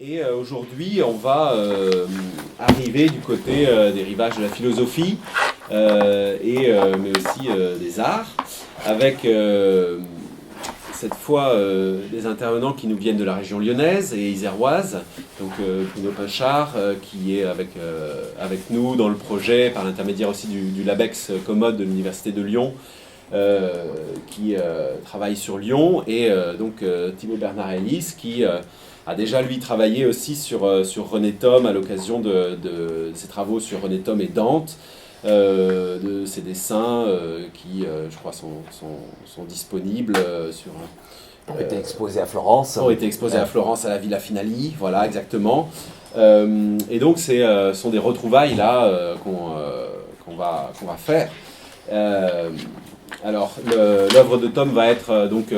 Et aujourd'hui, on va arriver du côté des rivages de la philosophie, mais aussi des arts, avec cette fois des intervenants qui nous viennent de la région lyonnaise et iséroise. Donc Bruno Pinchard, qui est avec nous dans le projet, par l'intermédiaire aussi du LABEX Commode de l'Université de Lyon, qui travaille sur Lyon, et donc Thibaut Bernard-Hélice, qui a déjà lui travaillé aussi sur René Thom à l'occasion de ses travaux sur René Thom et Dante, de ses dessins qui, je crois, sont disponibles sur... ont été exposés à Florence. Ont été exposés à Florence à la Villa Finali, voilà, exactement. Et donc, ce sont des retrouvailles là qu'on va faire. Alors, l'œuvre de Thom va être donc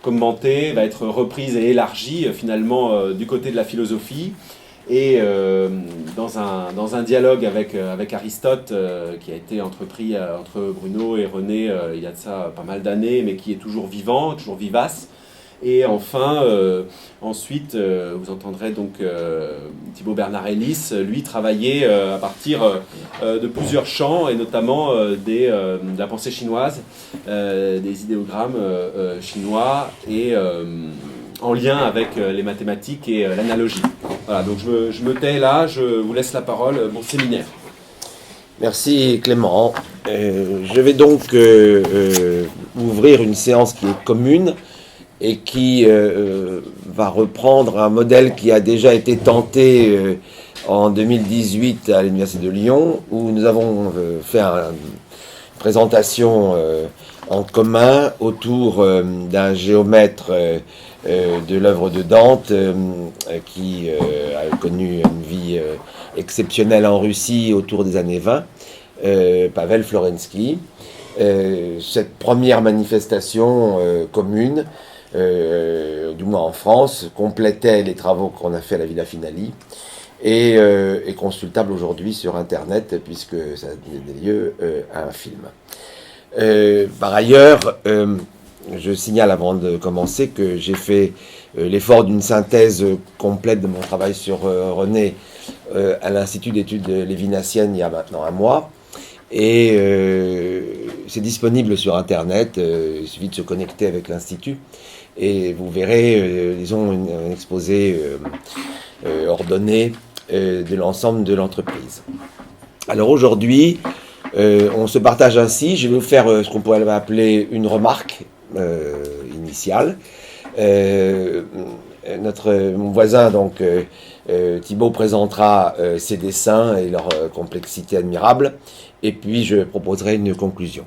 commentée, va être reprise et élargie finalement du côté de la philosophie, et dans un dialogue avec Aristote qui a été entrepris entre Bruno et René il y a de ça pas mal d'années, mais qui est toujours vivant, toujours vivace. Et enfin, ensuite, vous entendrez donc Thibaut Bernard-Hélice, lui, travailler à partir de plusieurs champs, et notamment de la pensée chinoise, des idéogrammes chinois, et en lien avec les mathématiques et l'analogie. Voilà, donc je me tais là, je vous laisse la parole, mon séminaire. Merci Clément. Je vais donc ouvrir une séance qui est commune et qui va reprendre un modèle qui a déjà été tenté en 2018 à l'Université de Lyon, où nous avons fait une présentation en commun autour d'un géomètre de l'œuvre de Dante qui a connu une vie exceptionnelle en Russie autour des années 20, Pavel Florensky. Cette première manifestation commune, du moins en France, complétait les travaux qu'on a fait à la Villa Finali, et est consultable aujourd'hui sur Internet, puisque ça a donné lieu à un film. Par ailleurs, je signale avant de commencer que j'ai fait l'effort d'une synthèse complète de mon travail sur René à l'Institut d'études lévinassiennes il y a maintenant un mois. Et c'est disponible sur Internet, il suffit de se connecter avec l'Institut, et vous verrez, disons, un exposé ordonné de l'ensemble de l'entreprise. Alors aujourd'hui, on se partage ainsi. Je vais vous faire ce qu'on pourrait appeler une remarque initiale. Mon voisin, donc, Thibaut, présentera ses dessins et leur complexité admirable, et puis je proposerai une conclusion.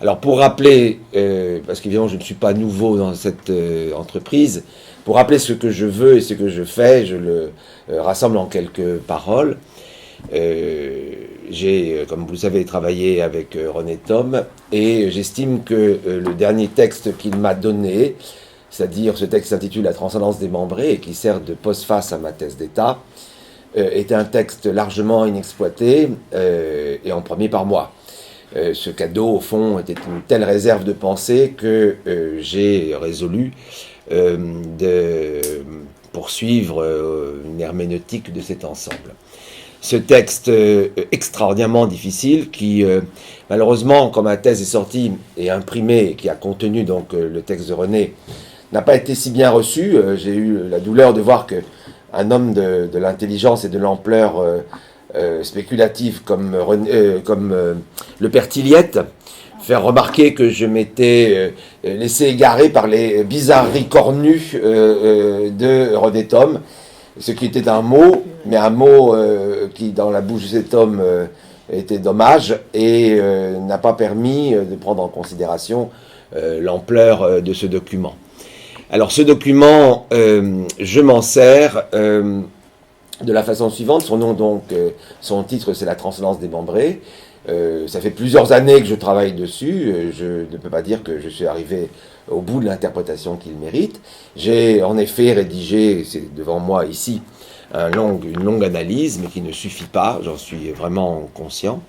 Alors pour rappeler, parce qu'évidemment je ne suis pas nouveau dans cette entreprise, pour rappeler ce que je veux et ce que je fais, je le rassemble en quelques paroles. J'ai, comme vous le savez, travaillé avec René Thom, et j'estime que le dernier texte qu'il m'a donné, c'est-à-dire ce texte s'intitule « La transcendance démembrée » et qui sert de postface à ma thèse d'État, est un texte largement inexploité et en premier par moi. Ce cadeau, au fond, était une telle réserve de pensée que j'ai résolu de poursuivre une herméneutique de cet ensemble. Ce texte extraordinairement difficile qui, malheureusement, quand ma thèse est sortie et imprimée, et qui a contenu donc le texte de René, n'a pas été si bien reçu. J'ai eu la douleur de voir qu'un homme de l'intelligence et de l'ampleur spéculative comme le père Tilliette faire remarquer que je m'étais laissé égarer par les bizarreries cornues de René Thom, ce qui était un mot, mais un mot qui, dans la bouche de cet homme, était dommage, et n'a pas permis de prendre en considération l'ampleur de ce document. Alors ce document, je m'en sers de la façon suivante. Son nom, donc, son titre, c'est « La transcendance démembrée ». Ça fait plusieurs années que je travaille dessus. Je ne peux pas dire que je suis arrivé au bout de l'interprétation qu'il mérite. J'ai en effet rédigé, c'est devant moi ici, une longue analyse, mais qui ne suffit pas, j'en suis vraiment conscient.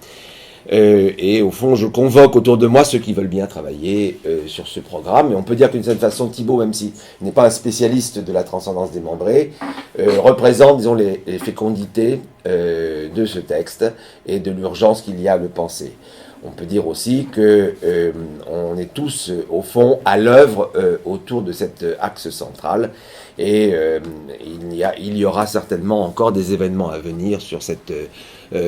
Et au fond, je convoque autour de moi ceux qui veulent bien travailler sur ce programme. Et on peut dire qu'une certaine façon, Thibaut, même s'il n'est pas un spécialiste de la transcendance démembrée, représente, disons, les fécondités de ce texte et de l'urgence qu'il y a à le penser. On peut dire aussi que on est tous, au fond, à l'œuvre autour de cet axe central. Et il y aura certainement encore des événements à venir sur cette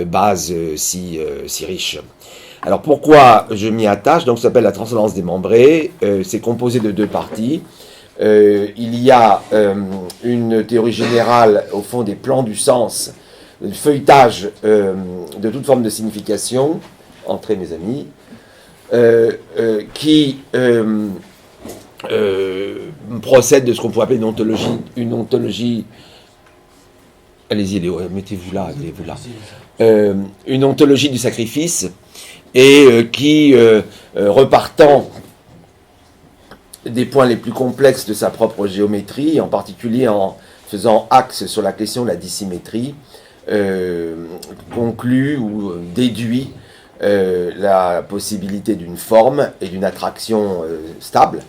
base si riche. Alors pourquoi je m'y attache? Donc ça s'appelle la transcendance démembrée. C'est composé de 2 parties. Il y a une théorie générale, au fond, des plans du sens, le feuilletage de toute forme de signification. Entrez, mes amis, qui procède de ce qu'on pourrait appeler une ontologie. Allez-y, Léo, mettez-vous là, une ontologie du sacrifice, et qui, repartant des points les plus complexes de sa propre géométrie, en particulier en faisant axe sur la question de la dissymétrie, conclut ou déduit la possibilité d'une forme et d'une attraction stable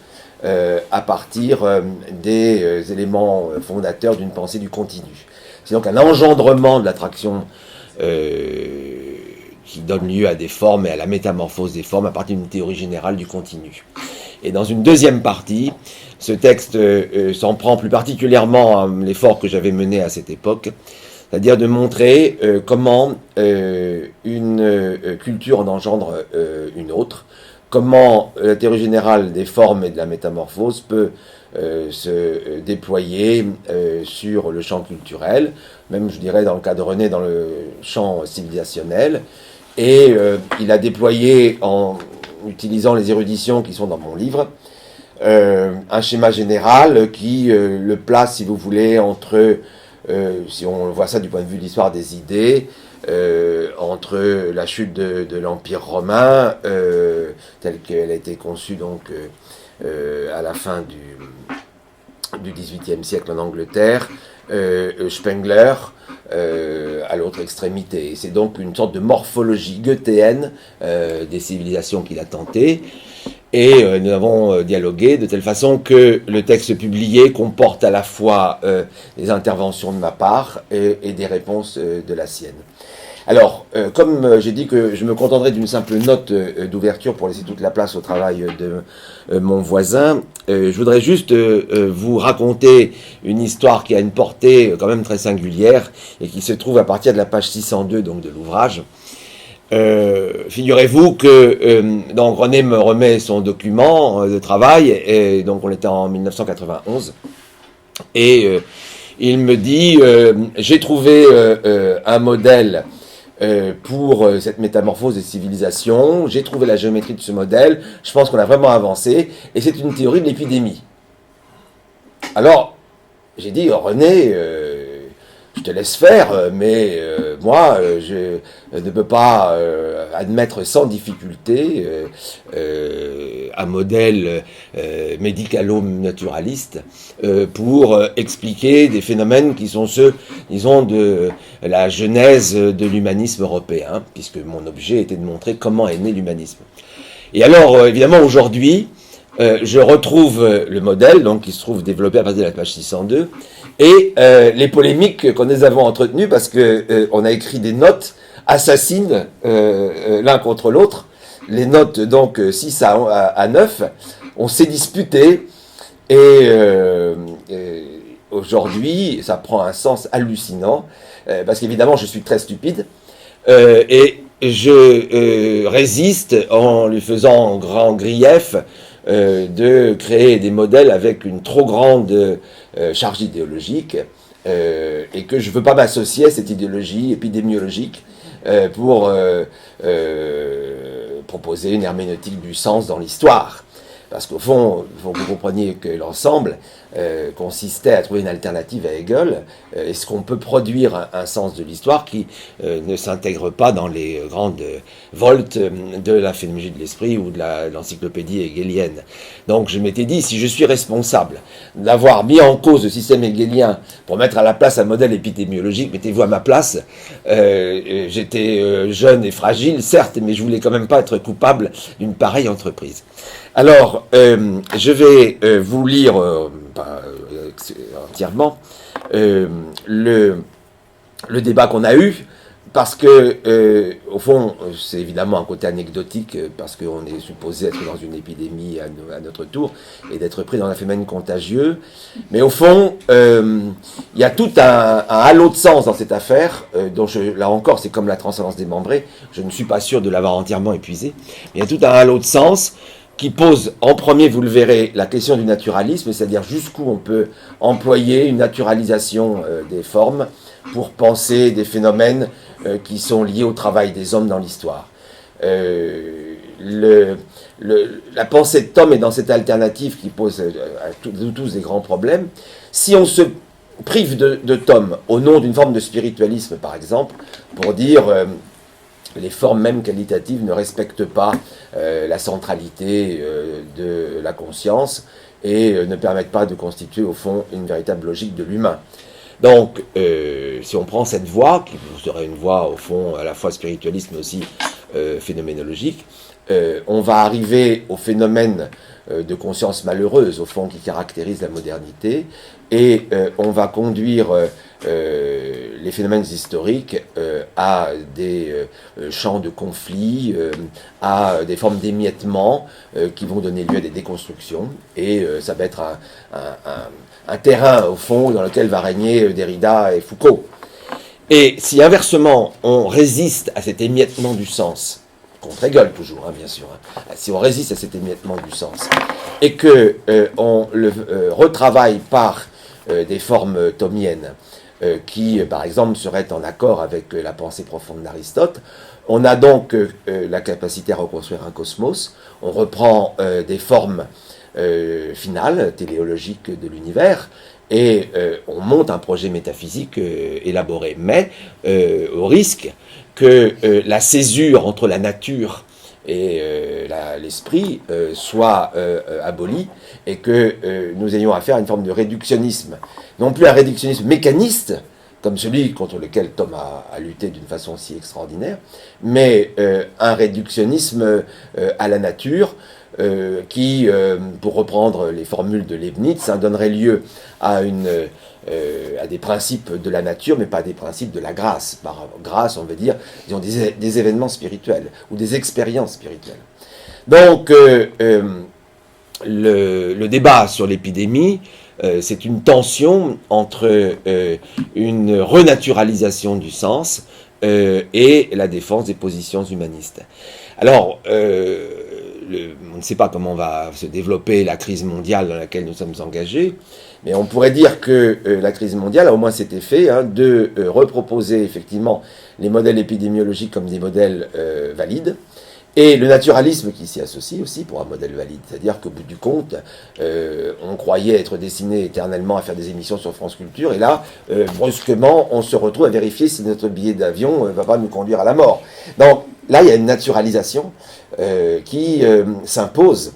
à partir des éléments fondateurs d'une pensée du continu. C'est donc un engendrement de l'attraction qui donne lieu à des formes et à la métamorphose des formes à partir d'une théorie générale du continu. Et dans une deuxième partie, ce texte s'en prend plus particulièrement à l'effort que j'avais mené à cette époque, c'est-à-dire de montrer comment une culture en engendre une autre, comment la théorie générale des formes et de la métamorphose peut se déployer sur le champ culturel, même je dirais dans le cas de René dans le champ civilisationnel, et il a déployé en utilisant les éruditions qui sont dans mon livre, un schéma général qui le place, si vous voulez, entre, si on voit ça du point de vue de l'histoire des idées, entre la chute de l'Empire romain, telle qu'elle a été conçue donc à la fin du XVIIIe siècle en Angleterre, Spengler à l'autre extrémité. C'est donc une sorte de morphologie goethéenne des civilisations qu'il a tentées. Et nous avons dialogué de telle façon que le texte publié comporte à la fois des interventions de ma part et des réponses de la sienne. Alors, comme j'ai dit que je me contenterai d'une simple note d'ouverture pour laisser toute la place au travail de mon voisin, je voudrais juste vous raconter une histoire qui a une portée quand même très singulière et qui se trouve à partir de la page 602 donc, de l'ouvrage. Figurez-vous que donc René me remet son document de travail, et donc on était en 1991, et il me dit j'ai trouvé un modèle pour cette métamorphose des civilisations, j'ai trouvé la géométrie de ce modèle, je pense qu'on a vraiment avancé, et c'est une théorie de l'épidémie. Alors, j'ai dit, René, je te laisse faire, mais moi, je ne peux pas admettre sans difficulté un modèle médicalo-naturaliste pour expliquer des phénomènes qui sont ceux, disons, de la genèse de l'humanisme européen, puisque mon objet était de montrer comment est né l'humanisme. Et alors, évidemment, aujourd'hui, je retrouve le modèle, donc qui se trouve développé à partir de la page 602, et les polémiques que nous avons entretenues, parce que on a écrit des notes assassines l'un contre l'autre, les notes donc 6 à 9, on s'est disputé, et aujourd'hui, ça prend un sens hallucinant, parce qu'évidemment, je suis très stupide, et je résiste en lui faisant grand grief de créer des modèles avec une trop grande charge idéologique, et que je ne veux pas m'associer à cette idéologie épidémiologique pour proposer une herméneutique du sens dans l'histoire. Parce qu'au fond, il faut que vous compreniez que l'ensemble consistait à trouver une alternative à Hegel. Est-ce qu'on peut produire un sens de l'histoire qui ne s'intègre pas dans les grandes voltes de la phénoménologie de l'esprit ou de l'encyclopédie hegelienne? Donc je m'étais dit, si je suis responsable d'avoir mis en cause le système hegelien pour mettre à la place un modèle épidémiologique, mettez-vous à ma place, j'étais jeune et fragile, certes, mais je voulais quand même pas être coupable d'une pareille entreprise. Alors, je vais vous lire, pas entièrement, le débat qu'on a eu, parce que, au fond, c'est évidemment un côté anecdotique, parce qu'on est supposé être dans une épidémie à notre tour, et d'être pris dans un phénomène contagieux. Mais au fond, il y a tout un halo de sens dans cette affaire, dont là encore, c'est comme la transcendance démembrée, je ne suis pas sûr de l'avoir entièrement épuisé, mais il y a tout un halo de sens qui pose en premier, vous le verrez, la question du naturalisme, c'est-à-dire jusqu'où on peut employer une naturalisation des formes pour penser des phénomènes qui sont liés au travail des hommes dans l'histoire. La pensée de Thom est dans cette alternative qui pose à tous des grands problèmes. Si on se prive de Thom au nom d'une forme de spiritualisme, par exemple, pour dire les formes même qualitatives ne respectent pas la centralité de la conscience et ne permettent pas de constituer au fond une véritable logique de l'humain. Donc, si on prend cette voie, qui serait une voie au fond à la fois spiritualiste mais aussi phénoménologique, on va arriver au phénomène de conscience malheureuse, au fond, qui caractérise la modernité, et on va conduire les phénomènes historiques à des champs de conflit, à des formes d'émiettement qui vont donner lieu à des déconstructions, et ça va être un terrain, au fond, dans lequel va régner Derrida et Foucault. Et si inversement, on résiste à cet émiettement du sens, contre Hegel toujours, hein, bien sûr, hein, si on résiste à cet émiettement du sens, et que on le retravaille par des formes thomiennes, qui, par exemple, seraient en accord avec la pensée profonde d'Aristote, on a donc la capacité à reconstruire un cosmos, on reprend des formes finales, téléologiques de l'univers, et on monte un projet métaphysique élaboré, mais au risque que la césure entre la nature et l'esprit soit abolie, et que nous ayons affaire à une forme de réductionnisme, non plus un réductionnisme mécaniste, comme celui contre lequel Thom a lutté d'une façon si extraordinaire, mais un réductionnisme à la nature, qui, pour reprendre les formules de Leibniz, donnerait lieu à des principes de la nature, mais pas des principes de la grâce. Par grâce, on veut dire, disons, des événements spirituels, ou des expériences spirituelles. Donc, le débat sur l'épidémie, c'est une tension entre une renaturalisation du sens et la défense des positions humanistes. Alors, on ne sait pas comment va se développer la crise mondiale dans laquelle nous sommes engagés, mais on pourrait dire que la crise mondiale a au moins cet effet de reproposer effectivement les modèles épidémiologiques comme des modèles valides, et le naturalisme qui s'y associe aussi pour un modèle valide. C'est-à-dire qu'au bout du compte, on croyait être destiné éternellement à faire des émissions sur France Culture, et là, brusquement, on se retrouve à vérifier si notre billet d'avion ne va pas nous conduire à la mort. Donc là, il y a une naturalisation qui s'impose,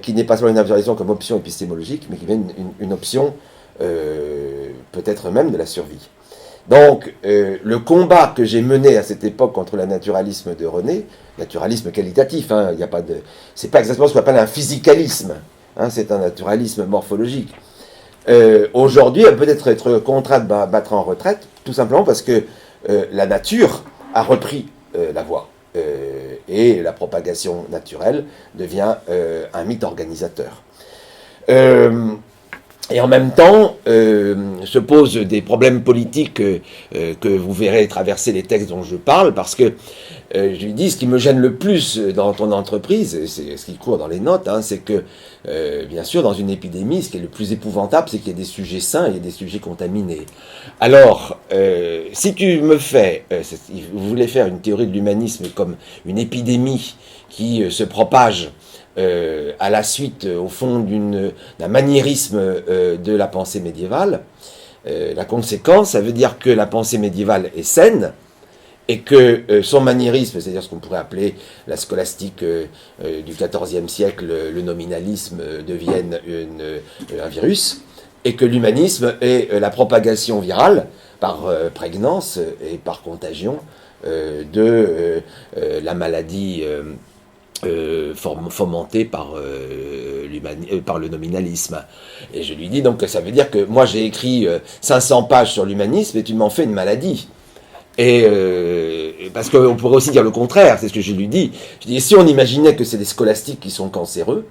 qui n'est pas seulement une naturalisation comme option épistémologique, mais qui est une option peut-être même de la survie. Donc, le combat que j'ai mené à cette époque contre le naturalisme de René, naturalisme qualitatif, il y a pas de, c'est pas exactement ce qu'on appelle un physicalisme, c'est un naturalisme morphologique. Aujourd'hui, elle peut être contraint de battre en retraite, tout simplement parce que la nature a repris la voie. Et la propagation naturelle devient un mythe organisateur. Et en même temps, se posent des problèmes politiques que vous verrez traverser les textes dont je parle, parce que je lui dis, ce qui me gêne le plus dans ton entreprise, et c'est ce qui court dans les notes, c'est que, bien sûr, dans une épidémie, ce qui est le plus épouvantable, c'est qu'il y a des sujets sains et des sujets contaminés. Alors, si tu me fais, vous voulez faire une théorie de l'humanisme comme une épidémie qui se propage à la suite, au fond, d'un maniérisme de la pensée médiévale. La conséquence, ça veut dire que la pensée médiévale est saine, et que son maniérisme, c'est-à-dire ce qu'on pourrait appeler la scolastique du XIVe siècle, le nominalisme, devienne un virus, et que l'humanisme est la propagation virale, par prégnance et par contagion, de la maladie fomentée par le nominalisme. Et je lui dis donc que ça veut dire que moi j'ai écrit 500 pages sur l'humanisme et tu m'en fais une maladie. Et parce qu'on pourrait aussi dire le contraire, c'est ce que je lui dis. Je dis, si on imaginait que c'est les scolastiques qui sont cancéreux,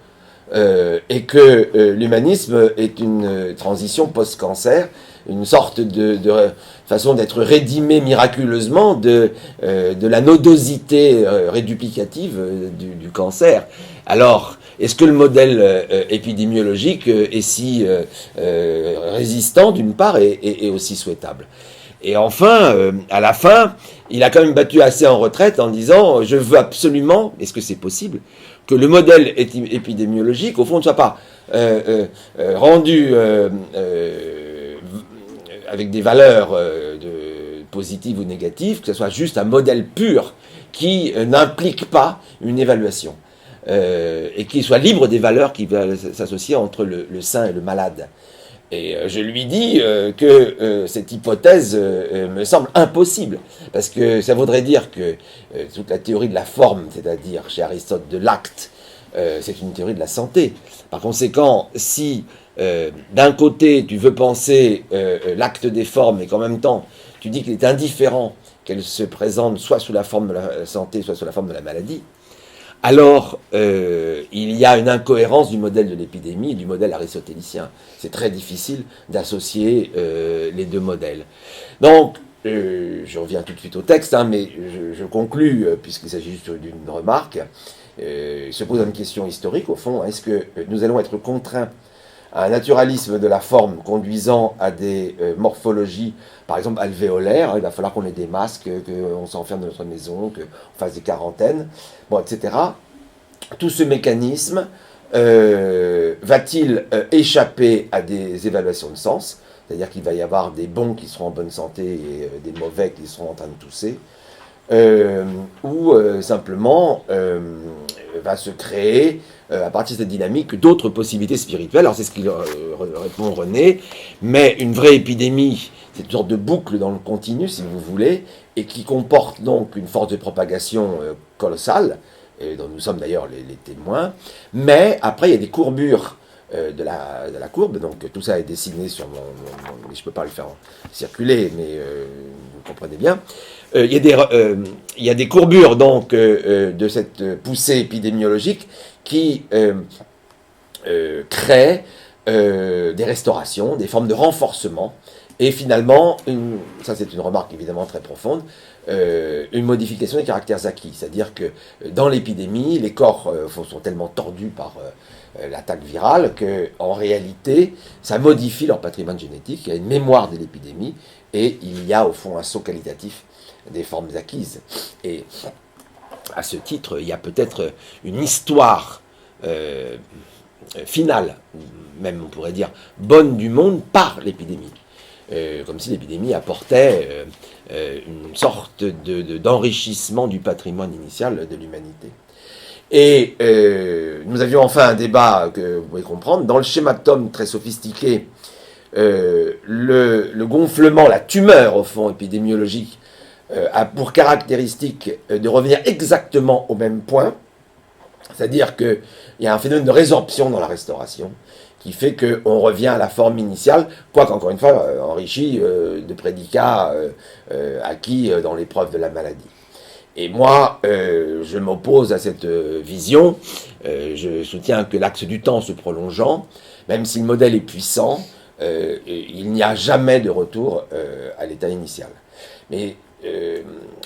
et que l'humanisme est une transition post-cancer, une sorte de façon d'être rédimé miraculeusement de la nodosité réduplicative du cancer. Alors, est-ce que le modèle épidémiologique est si résistant d'une part et aussi souhaitable ? Et enfin, à la fin, il a quand même battu assez en retraite en disant « Je veux absolument, est-ce que c'est possible, que le modèle épidémiologique, au fond, ne soit pas rendu avec des valeurs positives ou négatives, que ce soit juste un modèle pur qui n'implique pas une évaluation, et qui soit libre des valeurs qui s'associent entre le sain et le malade ». Et je lui dis que cette hypothèse me semble impossible, parce que ça voudrait dire que toute la théorie de la forme, c'est-à-dire chez Aristote de l'acte, c'est une théorie de la santé. Par conséquent, si d'un côté tu veux penser l'acte des formes et qu'en même temps tu dis qu'il est indifférent qu'elle se présente soit sous la forme de la santé, soit sous la forme de la maladie, alors il y a une incohérence du modèle de l'épidémie et du modèle aristotélicien. C'est très difficile d'associer les deux modèles. Donc, je reviens tout de suite au texte, mais je conclus, puisqu'il s'agit juste d'une remarque. Se pose une question historique, au fond. Est-ce que nous allons être contraints à un naturalisme de la forme conduisant à des morphologies, par exemple alvéolaires, il va falloir qu'on ait des masques, qu'on s'enferme dans notre maison, qu'on fasse des quarantaines, bon, etc. Tout ce mécanisme va-t-il échapper à des évaluations de sens, c'est-à-dire qu'il va y avoir des bons qui seront en bonne santé et des mauvais qui seront en train de tousser, ou simplement va se créer à partir de cette dynamique d'autres possibilités spirituelles. Alors c'est ce qu'il répond René, mais une vraie épidémie, c'est une sorte de boucle dans le continu, si vous voulez, et qui comporte donc une force de propagation colossale, et dont nous sommes d'ailleurs les témoins, mais après il y a des courbures de la courbe, donc tout ça est dessiné sur mon je ne peux pas le faire circuler, mais vous comprenez bien. Il y a des courbures donc de cette poussée épidémiologique qui créent des restaurations, des formes de renforcement, et finalement, ça c'est une remarque évidemment très profonde, une modification des caractères acquis, c'est-à-dire que dans l'épidémie, les corps sont tellement tordus par l'attaque virale qu'en réalité, ça modifie leur patrimoine génétique, il y a une mémoire de l'épidémie, et il y a au fond un saut qualitatif des formes acquises. Et à ce titre, il y a peut-être une histoire finale, même on pourrait dire bonne du monde par l'épidémie. Comme si l'épidémie apportait une sorte d'enrichissement du patrimoine initial de l'humanité. Et nous avions enfin un débat que vous pouvez comprendre. Dans le schématum très sophistiqué, le gonflement, la tumeur au fond épidémiologique, a pour caractéristique de revenir exactement au même point, c'est-à-dire qu'il y a un phénomène de résorption dans la restauration, qui fait qu'on revient à la forme initiale, quoique encore une fois enrichi de prédicats acquis dans l'épreuve de la maladie. Et moi, je m'oppose à cette vision, je soutiens que l'axe du temps se prolongeant, même si le modèle est puissant, il n'y a jamais de retour à l'état initial. Mais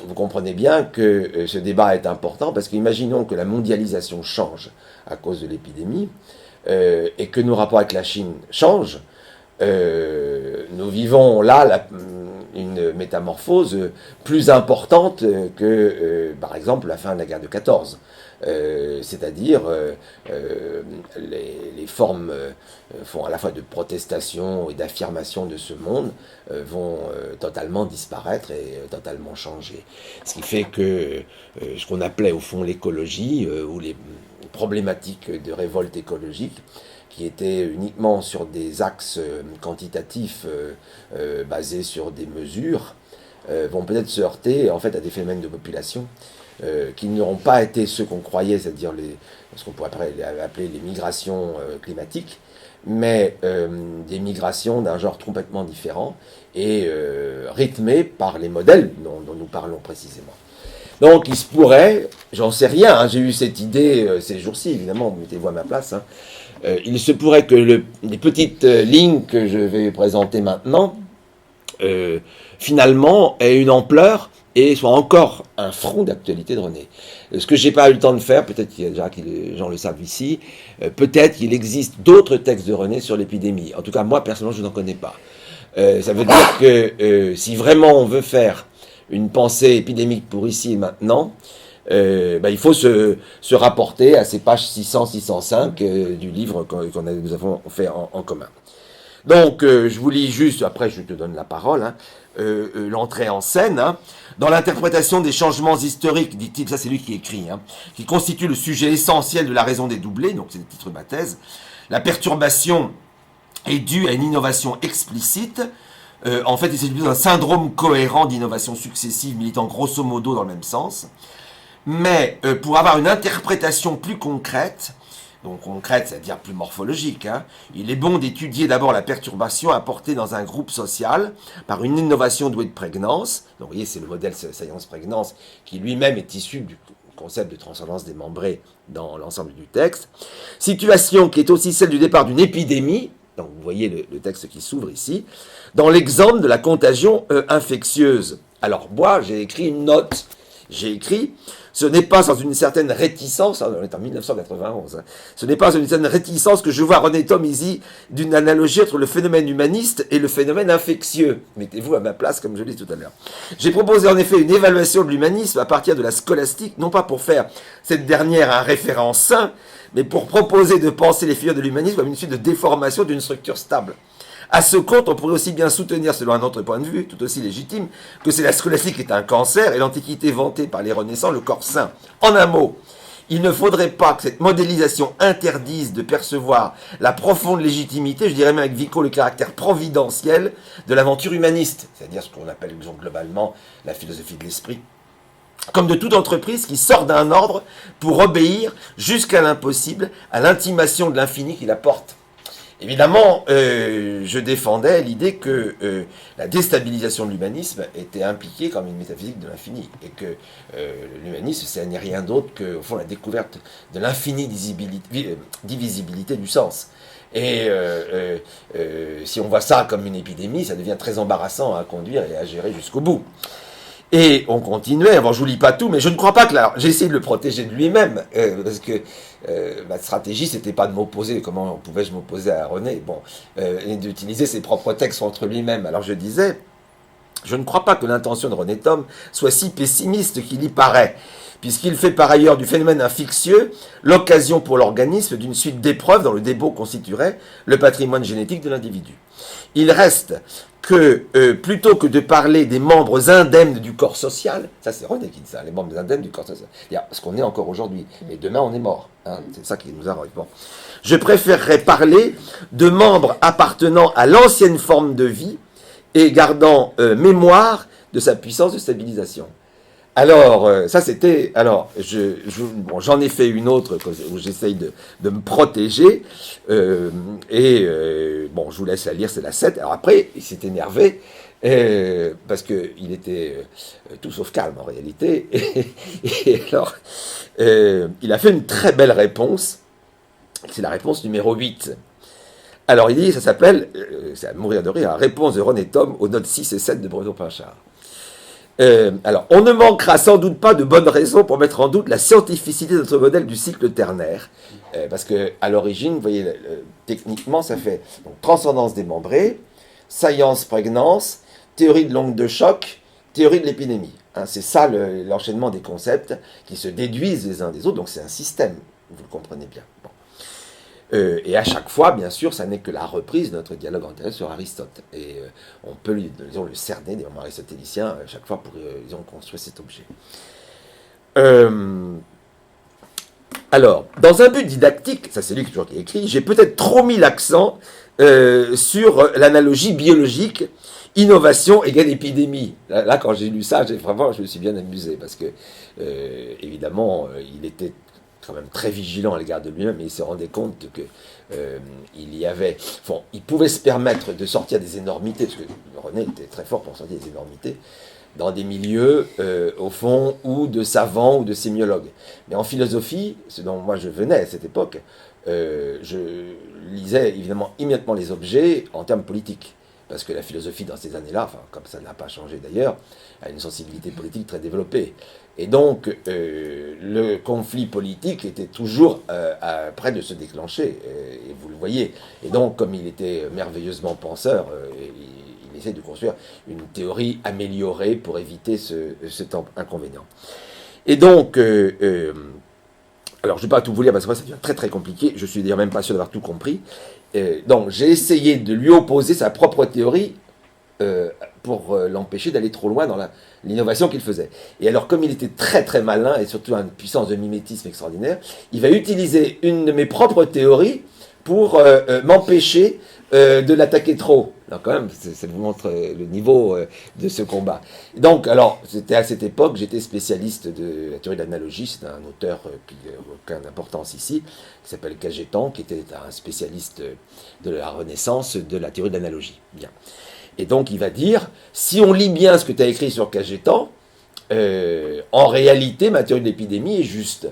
vous comprenez bien que ce débat est important, parce qu'imaginons que la mondialisation change à cause de l'épidémie, et que nos rapports avec la Chine changent. Nous vivons là une métamorphose plus importante que, par exemple, la fin de la guerre de 14. C'est-à-dire les formes font à la fois de protestation et d'affirmation de ce monde vont totalement disparaître et totalement changer. Ce qui fait que ce qu'on appelait au fond l'écologie ou les problématiques de révolte écologique qui étaient uniquement sur des axes quantitatifs basés sur des mesures vont peut-être se heurter en fait à des phénomènes de population qui n'auront pas été ceux qu'on croyait, c'est-à-dire ce qu'on pourrait appeler les migrations climatiques, mais des migrations d'un genre complètement différent et rythmées par les modèles dont nous parlons précisément. Donc il se pourrait, j'en sais rien, hein, j'ai eu cette idée ces jours-ci, évidemment, mettez-vous à ma place, hein, il se pourrait que les petites lignes que je vais présenter maintenant, finalement, aient une ampleur et soit encore un front d'actualité de René. Ce que j'ai pas eu le temps de faire, peut-être qu'il y a déjà que les gens le savent ici, peut-être qu'il existe d'autres textes de René sur l'épidémie. En tout cas, moi, personnellement, je n'en connais pas. Ça veut dire que si vraiment on veut faire une pensée épidémique pour ici et maintenant, il faut se rapporter à ces pages 600-605 du livre nous avons fait en commun. Donc, je vous lis juste, après je te donne la parole, hein, l'entrée en scène. Hein, dans l'interprétation des changements historiques, dit-il, ça c'est lui qui écrit, hein, qui constitue le sujet essentiel de la raison des doublés, donc c'est le titre de ma thèse, la perturbation est due à une innovation explicite. En fait, il s'agit d'un syndrome cohérent d'innovation successive militant grosso modo dans le même sens. Mais pour avoir une interprétation plus concrète, donc concrète, c'est-à-dire plus morphologique, hein, il est bon d'étudier d'abord la perturbation apportée dans un groupe social par une innovation douée de prégnance. Donc vous voyez, c'est le modèle science-prégnance qui lui-même est issu du concept de transcendance démembrée dans l'ensemble du texte. Situation qui est aussi celle du départ d'une épidémie. Donc vous voyez le texte qui s'ouvre ici, dans l'exemple de la contagion infectieuse. Alors moi, j'ai écrit une note. J'ai écrit, ce n'est pas sans une certaine réticence, on est en 1991, hein, ce n'est pas sans une certaine réticence que je vois René Thom ici d'une analogie entre le phénomène humaniste et le phénomène infectieux. Mettez-vous à ma place, comme je l'ai dit tout à l'heure. J'ai proposé en effet une évaluation de l'humanisme à partir de la scolastique, non pas pour faire cette dernière un référent sain, mais pour proposer de penser les figures de l'humanisme comme une suite de déformation d'une structure stable. À ce compte, on pourrait aussi bien soutenir, selon un autre point de vue, tout aussi légitime, que c'est la scolastique qui est un cancer et l'Antiquité vantée par les Renaissants le corps sain. En un mot, il ne faudrait pas que cette modélisation interdise de percevoir la profonde légitimité, je dirais même avec Vico le caractère providentiel de l'aventure humaniste, c'est-à-dire ce qu'on appelle globalement la philosophie de l'esprit, comme de toute entreprise qui sort d'un ordre pour obéir jusqu'à l'impossible à l'intimation de l'infini qui la porte. Évidemment, je défendais l'idée que la déstabilisation de l'humanisme était impliquée comme une métaphysique de l'infini, et que l'humanisme, ce n'est rien d'autre que, au fond, la découverte de l'infinie divisibilité du sens. Et si on voit ça comme une épidémie, ça devient très embarrassant à conduire et à gérer jusqu'au bout. Et on continuait, bon je vous lis pas tout, mais je ne crois pas que là, j'ai essayé de le protéger de lui-même, parce que ma stratégie c'était pas de m'opposer, comment pouvais-je m'opposer à René, bon, et d'utiliser ses propres textes contre lui-même. Alors je disais, je ne crois pas que l'intention de René Thom soit si pessimiste qu'il y paraît, puisqu'il fait par ailleurs du phénomène infectieux l'occasion pour l'organisme d'une suite d'épreuves dont le dépôt constituerait le patrimoine génétique de l'individu. Il reste que, plutôt que de parler des membres indemnes du corps social, ça c'est René qui dit ça, les membres indemnes du corps social, parce qu'on est encore aujourd'hui, et demain on est mort, hein, c'est ça qui nous arrive. Bon. Je préférerais parler de membres appartenant à l'ancienne forme de vie et gardant mémoire de sa puissance de stabilisation. Alors, ça c'était... Alors, j'en ai fait une autre où j'essaye de me protéger. Bon, je vous laisse la lire, c'est la 7. Alors après, il s'est énervé parce qu'il était tout sauf calme en réalité. Et alors, il a fait une très belle réponse. C'est la réponse numéro 8. Alors, il dit, ça s'appelle, c'est à mourir de rire, réponse de René Thom aux notes 6 et 7 de Bruno Pinchard. Alors, on ne manquera sans doute pas de bonnes raisons pour mettre en doute la scientificité de notre modèle du cycle ternaire. Parce que à l'origine, vous voyez, techniquement, ça fait donc, transcendance démembrée, science prégnance, théorie de l'onde de choc, théorie de l'épidémie. Hein, c'est ça l'enchaînement des concepts qui se déduisent les uns des autres, donc c'est un système, vous le comprenez bien. Bon. Et à chaque fois, bien sûr, ça n'est que la reprise de notre dialogue antérieur sur Aristote. Et on peut, disons, le cerner des moments aristotéliciens à chaque fois pour, disons, construire cet objet. Alors, dans un but didactique, ça c'est lui toujours qui écrit, j'ai peut-être trop mis l'accent sur l'analogie biologique, innovation égale épidémie. Là, quand j'ai lu ça, vraiment, je me suis bien amusé, parce que, évidemment, il était quand même très vigilant à l'égard de lui-même, et il se rendait compte que il y avait... Bon, il pouvait se permettre de sortir des énormités, parce que René était très fort pour sortir des énormités, dans des milieux, au fond, ou de savants ou de sémiologues. Mais en philosophie, ce dont moi je venais à cette époque, je lisais évidemment immédiatement les objets en termes politiques. Parce que la philosophie dans ces années-là, enfin, comme ça n'a pas changé d'ailleurs, a une sensibilité politique très développée. Et donc, le conflit politique était toujours près de se déclencher, et vous le voyez. Et donc, comme il était merveilleusement penseur, il essaie de construire une théorie améliorée pour éviter cet inconvénient. Et donc, alors je ne vais pas tout vous lire parce que ça devient très très compliqué, je suis d'ailleurs même pas sûr d'avoir tout compris. Donc j'ai essayé de lui opposer sa propre théorie pour l'empêcher d'aller trop loin dans l'innovation qu'il faisait. Et alors comme il était très très malin et surtout une puissance de mimétisme extraordinaire, il va utiliser une de mes propres théories pour m'empêcher de l'attaquer trop. Donc quand même, ça vous montre le niveau de ce combat. Donc, alors, c'était à cette époque, j'étais spécialiste de la théorie de l'analogie, c'est un auteur qui n'a aucune importance ici, qui s'appelle Cajetan, qui était un spécialiste de la Renaissance de la théorie de l'analogie. Bien. Et donc, il va dire, si on lit bien ce que tu as écrit sur Cajetan, en réalité, ma théorie de l'épidémie est juste.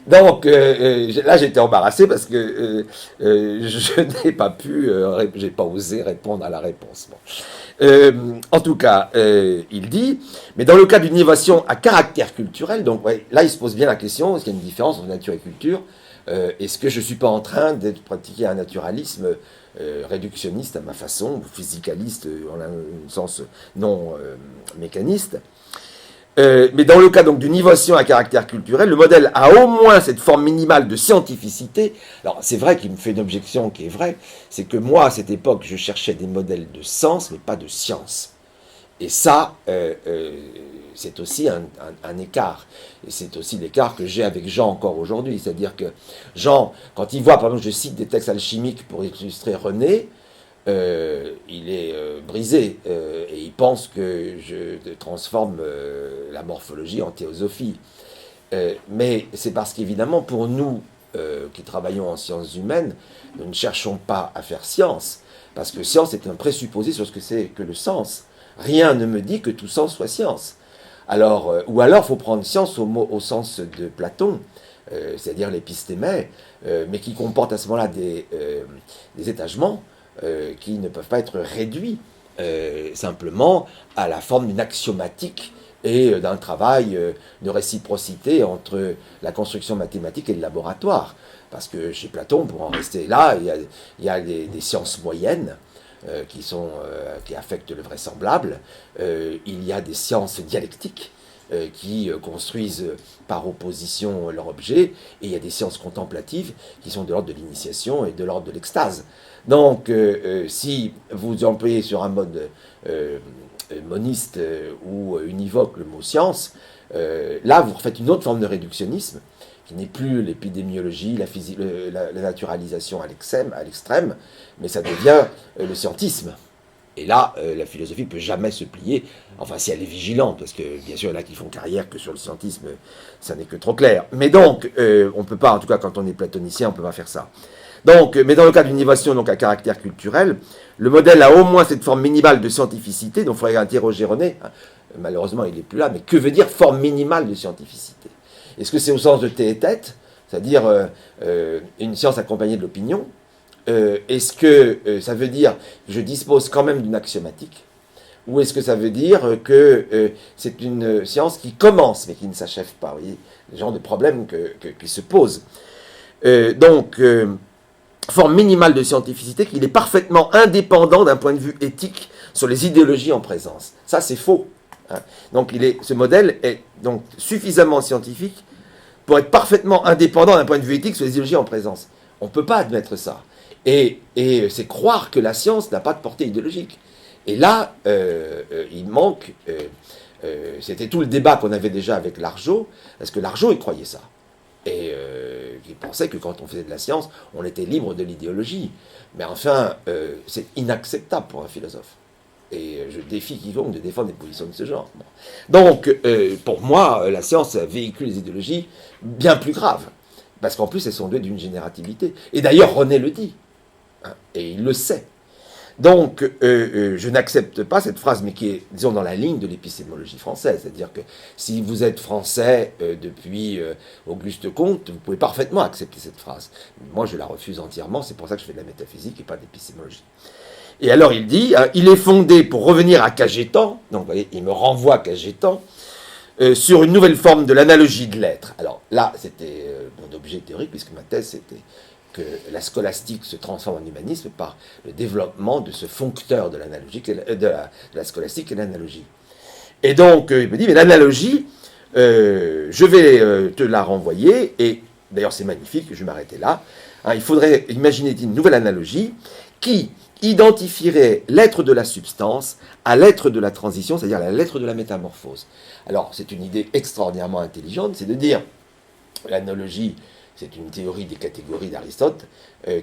Donc là, j'étais embarrassé parce que je n'ai pas pu, j'ai pas osé répondre à la réponse. Bon. En tout cas, il dit, mais dans le cas d'une innovation à caractère culturel, donc ouais, là, il se pose bien la question, est-ce qu'il y a une différence entre nature et culture? Est-ce que je ne suis pas en train de pratiquer un naturalisme réductionniste à ma façon, ou physicaliste en un sens non mécaniste? Mais dans le cas donc d'une innovation à caractère culturel, le modèle a au moins cette forme minimale de scientificité. Alors c'est vrai qu'il me fait une objection qui est vraie, c'est que moi à cette époque je cherchais des modèles de sens mais pas de science. Et ça, c'est aussi un écart. Et c'est aussi l'écart que j'ai avec Jean encore aujourd'hui. C'est-à-dire que Jean, quand il voit, par exemple, je cite des textes alchimiques pour illustrer René, il est brisé et il pense que je transforme la morphologie en théosophie. Mais c'est parce qu'évidemment, pour nous qui travaillons en sciences humaines, nous ne cherchons pas à faire science, parce que science est un présupposé sur ce que c'est que le sens. Rien ne me dit que tout sens soit science. Alors, ou alors, il faut prendre science au sens de Platon, c'est-à-dire l'épistémè, mais qui comporte à ce moment-là des étagements qui ne peuvent pas être réduits simplement à la forme d'une axiomatique et d'un travail de réciprocité entre la construction mathématique et le laboratoire. Parce que chez Platon, pour en rester là, il y a des sciences moyennes qui affectent le vraisemblable. Il y a des sciences dialectiques qui construisent par opposition leur objet, et il y a des sciences contemplatives qui sont de l'ordre de l'initiation et de l'ordre de l'extase. Donc, si vous employez sur un mode moniste ou univoque le mot science, là, vous refaites une autre forme de réductionnisme, qui n'est plus l'épidémiologie, la naturalisation à l'extrême, mais ça devient le scientisme. Et là, la philosophie ne peut jamais se plier, enfin si elle est vigilante, parce que bien sûr, il y en a qui font carrière que sur le scientisme, ça n'est que trop clair. Mais donc, on ne peut pas, en tout cas quand on est platonicien, on ne peut pas faire ça. Donc, mais dans le cas d'une innovation donc, à caractère culturel, le modèle a au moins cette forme minimale de scientificité, donc il faudrait interroger René, hein. Malheureusement il n'est plus là, mais que veut dire forme minimale de scientificité? Est-ce que c'est au sens de thé et tête, c'est-à-dire une science accompagnée de l'opinion? Est-ce que ça veut dire que je dispose quand même d'une axiomatique? Ou est-ce que ça veut dire que c'est une science qui commence mais qui ne s'achève pas? Vous voyez, le genre de problème qui se pose. Donc, forme minimale de scientificité qu'il est parfaitement indépendant d'un point de vue éthique sur les idéologies en présence. Ça, c'est faux. Hein. Donc, ce modèle est donc suffisamment scientifique pour être parfaitement indépendant d'un point de vue éthique sur les idéologies en présence. On ne peut pas admettre ça. Et c'est croire que la science n'a pas de portée idéologique. Et là, il manque... c'était tout le débat qu'on avait déjà avec Largeau, parce que Largeau, il croyait ça. Et il pensait que quand on faisait de la science, on était libre de l'idéologie. Mais enfin, c'est inacceptable pour un philosophe. Et je défie quiconque de défendre des positions de ce genre. Bon. Donc, pour moi, la science véhicule des idéologies bien plus graves. Parce qu'en plus, elles sont douées d'une générativité. Et d'ailleurs, René le dit. Hein, et il le sait. Donc, je n'accepte pas cette phrase, mais qui est, disons, dans la ligne de l'épistémologie française. C'est-à-dire que si vous êtes français depuis Auguste Comte, vous pouvez parfaitement accepter cette phrase. Moi, je la refuse entièrement. C'est pour ça que je fais de la métaphysique et pas de l'épistémologie. Et alors, il dit, il est fondé, pour revenir à Cajetan, donc vous voyez, il me renvoie à Cajetan, sur une nouvelle forme de l'analogie de l'être. Alors là, c'était mon objet théorique, puisque ma thèse, c'était que la scolastique se transforme en humanisme par le développement de ce foncteur de l'analogie, de la scolastique et l'analogie. Et donc, il me dit, mais l'analogie, je vais te la renvoyer, et d'ailleurs c'est magnifique, je vais m'arrêter là. Hein, il faudrait imaginer une nouvelle analogie qui identifierait l'être de la substance à l'être de la transition, c'est-à-dire à l'être de la métamorphose. Alors, c'est une idée extraordinairement intelligente, c'est de dire, l'analogie, c'est une théorie des catégories d'Aristote,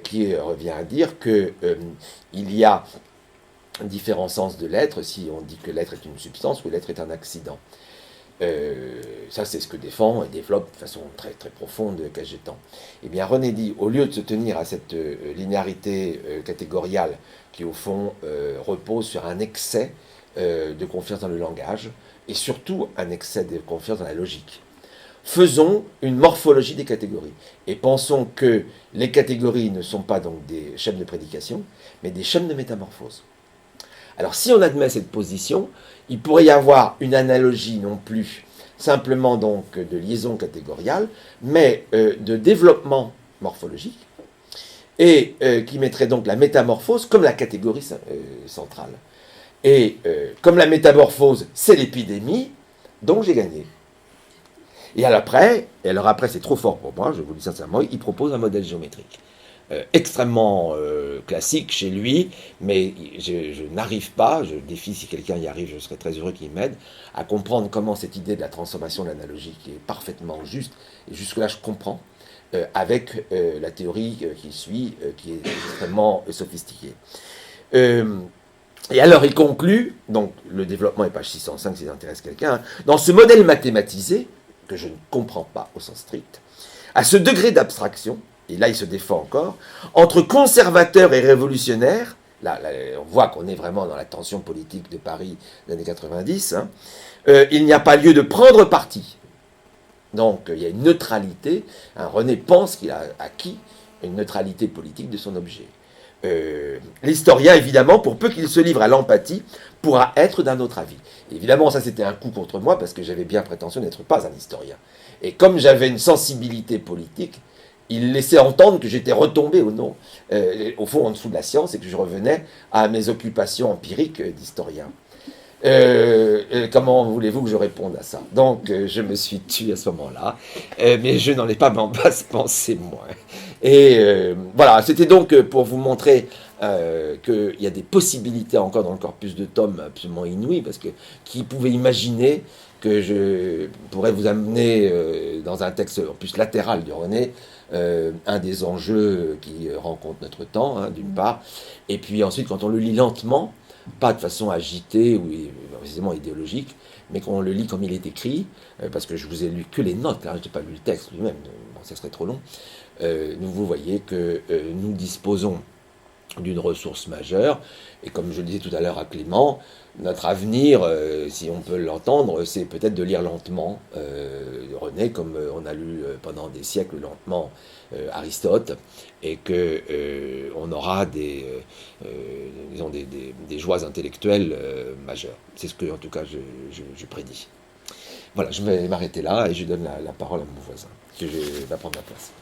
qui revient à dire qu'il y a différents sens de l'être, si on dit que l'être est une substance ou l'être est un accident. Ça, c'est ce que défend et développe de façon très, très profonde Cajetan. Eh bien, René dit, au lieu de se tenir à cette linéarité catégoriale qui, au fond, repose sur un excès de confiance dans le langage, et surtout un excès de confiance dans la logique, faisons une morphologie des catégories, et pensons que les catégories ne sont pas donc des schèmes de prédication, mais des schèmes de métamorphose. Alors, si on admet cette position, il pourrait y avoir une analogie non plus simplement donc de liaison catégoriale, mais de développement morphologique, et qui mettrait donc la métamorphose comme la catégorie centrale. Et comme la métamorphose, c'est l'épidémie, donc j'ai gagné. Et alors après c'est trop fort pour moi, je vous le dis sincèrement, il propose un modèle géométrique. Extrêmement classique chez lui, mais je n'arrive pas, je défie si quelqu'un y arrive, je serais très heureux qu'il m'aide, à comprendre comment cette idée de la transformation de l'analogie qui est parfaitement juste, et jusque-là je comprends, avec la théorie qui suit, qui est extrêmement sophistiquée. Et alors il conclut, donc le développement est page 605 si ça intéresse quelqu'un, dans ce modèle mathématisé, que je ne comprends pas au sens strict, à ce degré d'abstraction, et là il se défend encore, entre conservateurs et révolutionnaires, là on voit qu'on est vraiment dans la tension politique de Paris des années 90, hein, il n'y a pas lieu de prendre parti. Donc il y a une neutralité, hein, René pense qu'il a acquis une neutralité politique de son objet. L'historien, évidemment, pour peu qu'il se livre à l'empathie, pourra être d'un autre avis. Évidemment, ça c'était un coup contre moi, parce que j'avais bien prétention d'être pas un historien. Et comme j'avais une sensibilité politique, il laissait entendre que j'étais retombé au fond en dessous de la science, et que je revenais à mes occupations empiriques d'historien. Comment voulez-vous que je réponde à ça? Donc je me suis tué à ce moment-là, mais je n'en ai pas m'en basse pensée moins. Et voilà, c'était donc pour vous montrer qu'il y a des possibilités encore dans le corpus de Thom absolument inouïes, parce que qui pouvait imaginer que je pourrais vous amener dans un texte en plus latéral de René, un des enjeux qui rencontre notre temps, hein, d'une part, et puis ensuite quand on le lit lentement, pas de façon agitée ou précisément idéologique, mais qu'on le lit comme il est écrit, parce que je vous ai lu que les notes, hein, je n'ai pas lu le texte lui-même, bon, ça serait trop long. Vous voyez que nous disposons d'une ressource majeure, et comme je le disais tout à l'heure à Clément, notre avenir, si on peut l'entendre, c'est peut-être de lire lentement René, comme on a lu pendant des siècles lentement Aristote, et que on aura des joies intellectuelles majeures. C'est ce que, en tout cas, je prédis. Voilà, je vais m'arrêter là, et je donne la parole à mon voisin, que va prendre ma place.